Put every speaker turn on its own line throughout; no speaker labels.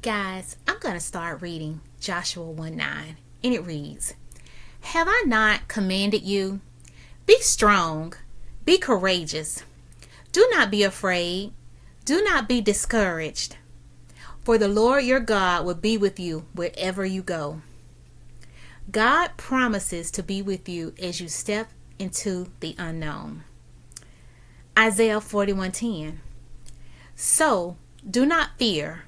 Guys, I'm going to start reading Joshua 1:9, and it reads, "Have I not commanded you? Be strong, be courageous. Do not be afraid. Do not be discouraged. For the Lord your God will be with you wherever you go." God promises to be with you as you step into the unknown. Isaiah 41:10. "So do not fear,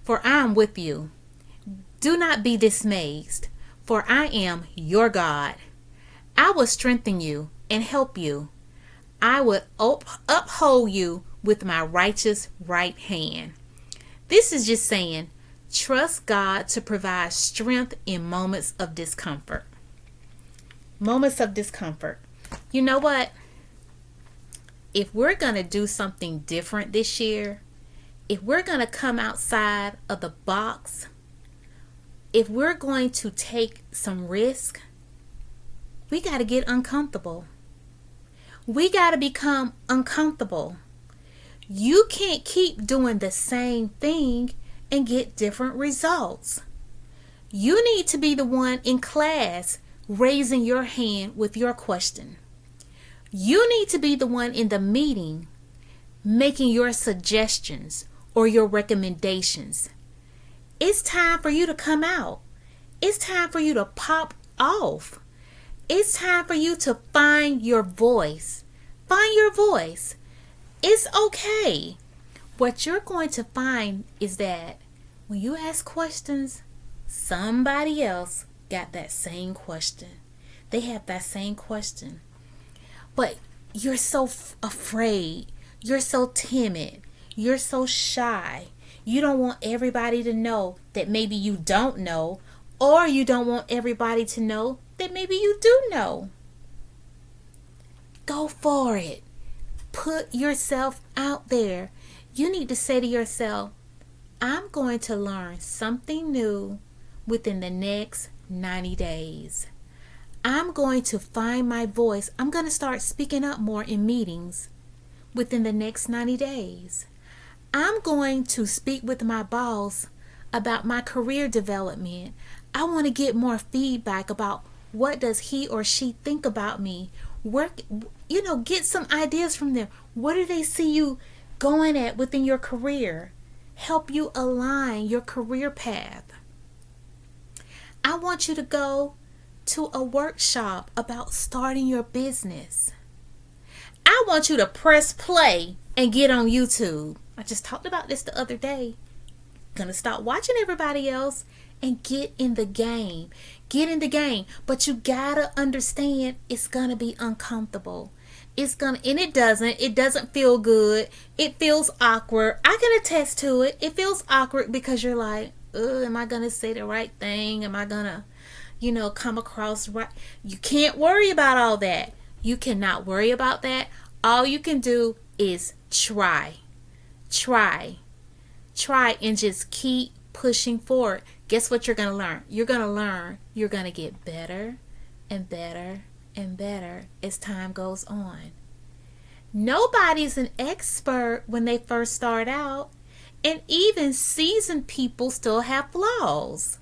for I am with you. Do not be dismayed, for I am your God. I will strengthen you and help you. I will uphold you with my righteous right hand." This is just saying, trust God to provide strength in moments of discomfort. Moments of discomfort. You know what? If we're going to do something different this year, if we're going to come outside of the box, if we're going to take some risk, we got to get uncomfortable. We got to become uncomfortable. You can't keep doing the same thing and get different results. You need to be the one in class raising your hand with your question. You need to be the one in the meeting making your suggestions or your recommendations. It's time for you to come out. It's time for you to pop off. It's time for you to find your voice. Find your voice. It's okay. What you're going to find is that when you ask questions, somebody else got that same question. They have that same question. But you're so afraid. You're so timid. You're so shy. You don't want everybody to know that maybe you don't know, or you don't want everybody to know that maybe you do know. Go for it. Put yourself out there. You need to say to yourself, I'm going to learn something new within the next 90 days. I'm going to find my voice. I'm going to start speaking up more in meetings within the next 90 days. I'm going to speak with my boss about my career development. I want to get more feedback about what does he or she think about me. Get some ideas from them. What do they see you going at within your career? Help you align your career path. I want you to go to a workshop about starting your business. I want you to press play and get on YouTube. I just talked about this the other day. Gonna stop watching everybody else and get in the game. Get in the game. But you gotta understand it's gonna be uncomfortable. It doesn't feel good. It feels awkward. I can attest to it. It feels awkward because you're like, am I gonna say the right thing? Am I gonna, come across right? You can't worry about all that. You cannot worry about that. All you can do is try and just keep pushing forward. Guess what you're going to learn? You're going to get better and better and better as time goes on. Nobody's an expert when they first start out, and even seasoned people still have flaws.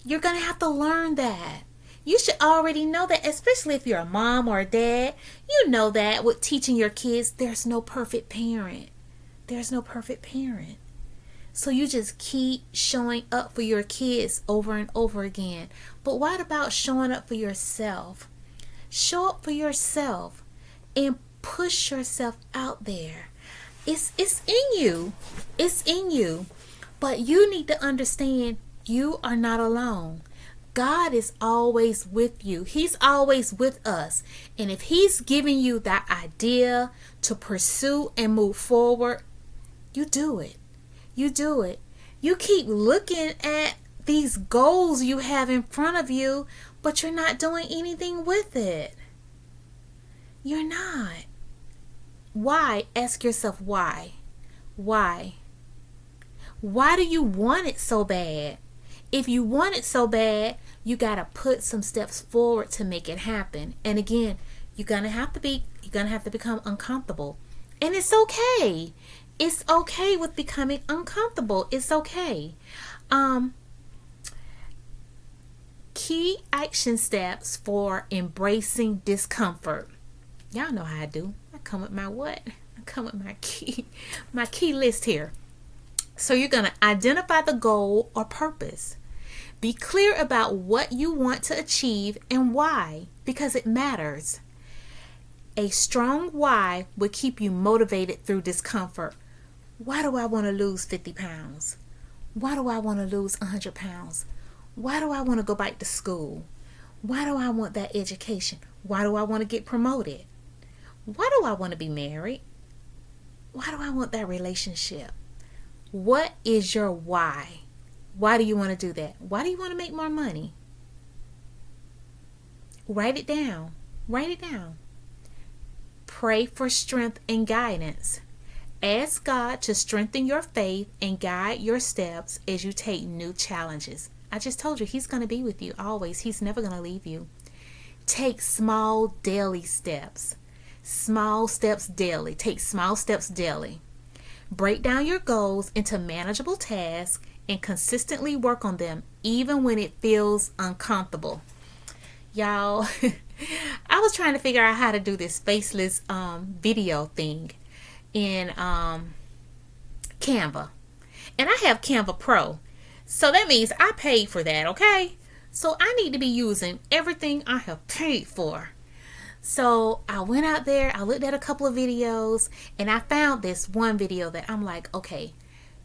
You're going to have to learn that. You should already know that, especially if you're a mom or a dad. You know that with teaching your kids, there's no perfect parent. There's no perfect parent. So you just keep showing up for your kids over and over again. But what about showing up for yourself? Show up for yourself and push yourself out there. It's in you. It's in you. But you need to understand you are not alone. God is always with you. He's always with us. And if He's giving you that idea to pursue and move forward, you do it. You do it. You keep looking at these goals you have in front of you, but you're not doing anything with it. You're not. Why? Ask yourself why. Why? Why do you want it so bad? If you want it so bad, you got to put some steps forward to make it happen. And again, you're going to have to become uncomfortable. And it's okay. It's okay with becoming uncomfortable. It's okay. Um, Key action steps for embracing discomfort. Y'all know how I do. I come with my what? I come with my key list here. So you're going to identify the goal or purpose. Be clear about what you want to achieve and why, because it matters. A strong why will keep you motivated through discomfort. Why do I want to lose 50 pounds? Why do I want to lose 100 pounds? Why do I want to go back to school? Why do I want that education? Why do I want to get promoted? Why do I want to be married? Why do I want that relationship? What is your why? Why do you want to do that? Why do you want to make more money? Write it down. Write it down. Pray for strength and guidance. Ask God to strengthen your faith and guide your steps as you take new challenges. I just told you He's going to be with you always. He's never going to leave you. Take small daily steps. Small steps daily. Take small steps daily. Break down your goals into manageable tasks and consistently work on them even when it feels uncomfortable. Y'all, I was trying to figure out how to do this faceless video thing in Canva. And I have Canva Pro. So that means I paid for that, okay? So I need to be using everything I have paid for. So I went out there, I looked at a couple of videos, and I found this one video that I'm like, okay,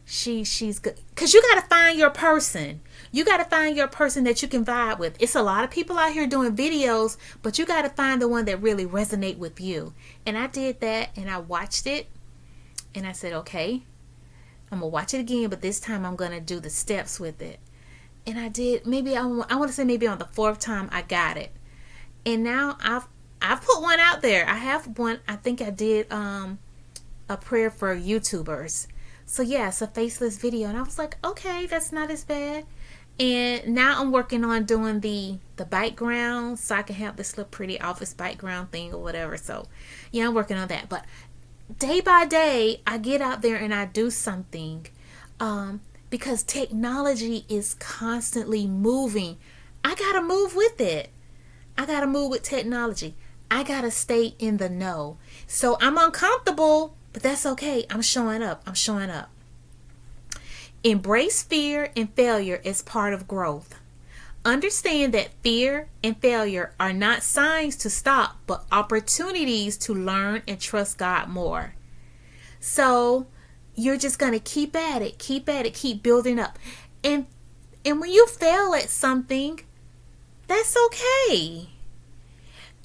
she's good. Because you got to find your person. You got to find your person that you can vibe with. It's a lot of people out here doing videos, but you got to find the one that really resonate with you. And I did that, and I watched it, and I said, okay, I'm going to watch it again, but this time I'm going to do the steps with it. And I did, maybe I want to say maybe on the fourth time I got it. And now I've put one out there. I have one, I think I did a prayer for YouTubers. So yeah, it's a faceless video. And I was like, okay, that's not as bad. And now I'm working on doing the background so I can have this little pretty office background thing or whatever. So yeah, I'm working on that. But day by day, I get out there and I do something because technology is constantly moving. I got to move with it. I got to move with technology. I got to stay in the know. So I'm uncomfortable, but that's okay. I'm showing up. I'm showing up. Embrace fear and failure as part of growth. Understand that fear and failure are not signs to stop, but opportunities to learn and trust God more. So you're just going to keep at it, keep building up. And when you fail at something, that's okay.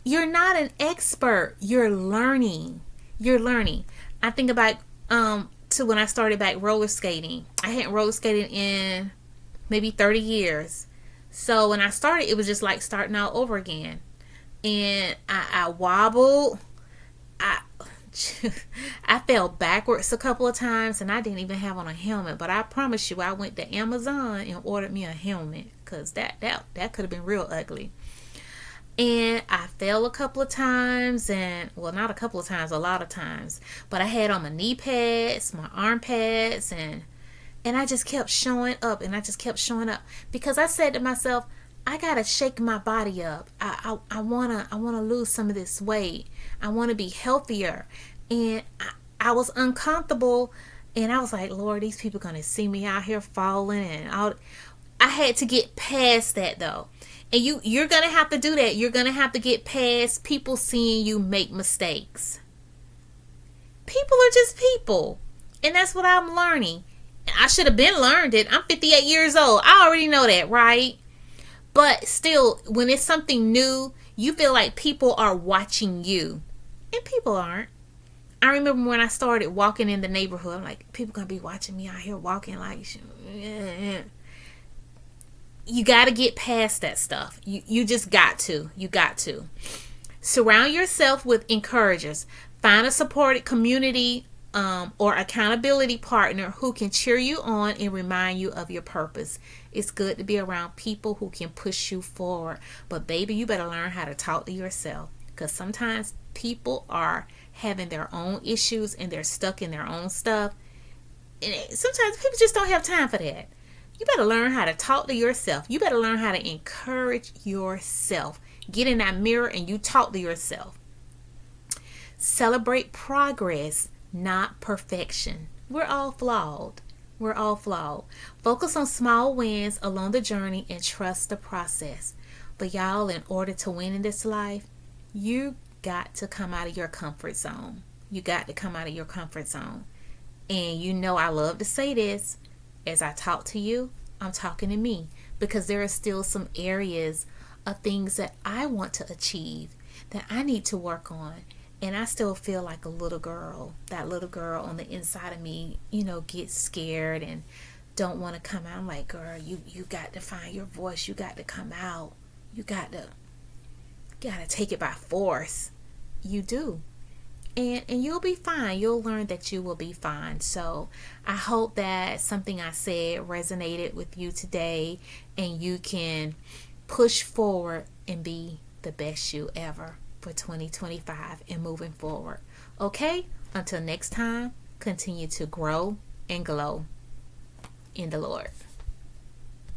You're not an expert. You're learning. I think about to when I started back roller skating. I hadn't roller skated in maybe 30 years. So when I started, it was just like starting all over again. And I wobbled. I fell backwards a couple of times, and I didn't even have on a helmet. But I promise you, I went to Amazon and ordered me a helmet, because that could have been real ugly. And I fell a couple of times, and well, not a couple of times, a lot of times. But I had on my knee pads, my arm pads, and I just kept showing up, because I said to myself, I gotta shake my body up. I wanna lose some of this weight. I wanna be healthier. And I was uncomfortable, and I was like, Lord, these people gonna see me out here falling, and all. I had to get past that though. And you're gonna have to do that. You're gonna have to get past people seeing you make mistakes. People are just people. And that's what I'm learning. I should have been learned it. I'm 58 years old. I already know that, right? But still, when it's something new, you feel like people are watching you. And people aren't. I remember when I started walking in the neighborhood, I'm like, people gonna be watching me out here walking like, you got to get past that stuff. You just got to. You got to. Surround yourself with encouragers. Find a supported community or accountability partner who can cheer you on and remind you of your purpose. It's good to be around people who can push you forward. But baby, you better learn how to talk to yourself, because sometimes people are having their own issues and they're stuck in their own stuff. And sometimes people just don't have time for that. You better learn how to talk to yourself. You better learn how to encourage yourself. Get in that mirror and you talk to yourself. Celebrate progress, not perfection. We're all flawed. We're all flawed. Focus on small wins along the journey and trust the process. But y'all, in order to win in this life, you got to come out of your comfort zone. You got to come out of your comfort zone. And you know I love to say this. As I talk to you, I'm talking to me. Because there are still some areas of things that I want to achieve, that I need to work on. And I still feel like a little girl. That little girl on the inside of me, gets scared and don't want to come out. I'm like, girl, you got to find your voice. You got to come out. You got to take it by force. You do. And you'll be fine. You'll learn that you will be fine. So I hope that something I said resonated with you today and you can push forward and be the best you ever for 2025 and moving forward. Okay? Until next time, continue to grow and glow in the Lord.